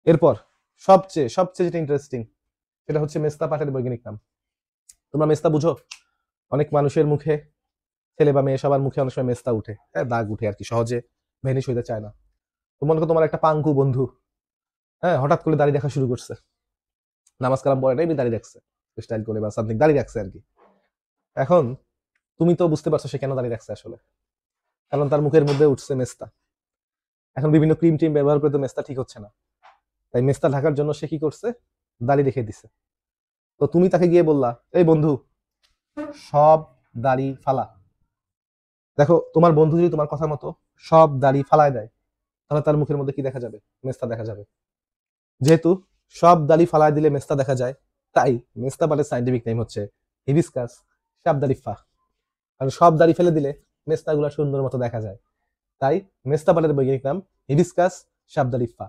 এরপর সবচেয়ে সবচেয়ে যেটা ইন্টারেস্টিং সেটা হচ্ছে মেস্তা পাটের বৈজ্ঞানিক নাম। তোমরা মেস্তা বুঝো? অনেক মানুষের মুখে, ছেলে বা মেয়ে সবার মুখে অনেক সময় মেস্তা উঠে, হ্যাঁ, দাগ উঠে আর কি, সহজে ভ্যানিশ হইতে চায় না। তো মনে করো তোমার একটা পাঙ্কু বন্ধু, হ্যাঁ, হঠাৎ করে দাড়ি দেখা শুরু করছে, নামাজ কালাম পড়ে নাই, এমনি দাড়ি রাখছে, স্টাইল করে বা সামথিং দাড়ি রাখছে আর কি। এখন তুমি তো বুঝতে পারছো সে কেন দাড়ি রাখছে আসলে, কারণ তার মুখের মধ্যে উঠছে মেস্তা। এখন বিভিন্ন ক্রিম টিম ব্যবহার করে তো মেস্তা ঠিক হচ্ছে না, তাই মেস্তা ঢাকার জন্য সে কি করছে, দাড়ি রেখে দিছে। তো তুমি তাকে গিয়ে বললা, এই বন্ধু, সব দাড়ি ফালা। দেখো, তোমার বন্ধু যদি তোমার কথা মতো সব দাড়ি ফালায় দেয়, তাহলে তার মুখের মধ্যে কি দেখা যাবে? মেস্তা দেখা যাবে। যেহেতু সব দাড়ি ফালায় দিলে মেস্তা দেখা যায়, তাই মেস্তা পাটের সাইন্টিফিক নেম হচ্ছে হিবিস্কাস সাবদারিফা। কারণ সব দাড়ি ফেলে দিলে মেস্তাগুলা সুন্দর মতো দেখা যায়, তাই মেস্তা পাটের বৈজ্ঞানিক নাম হিবিস্কাস সাবদারিফা।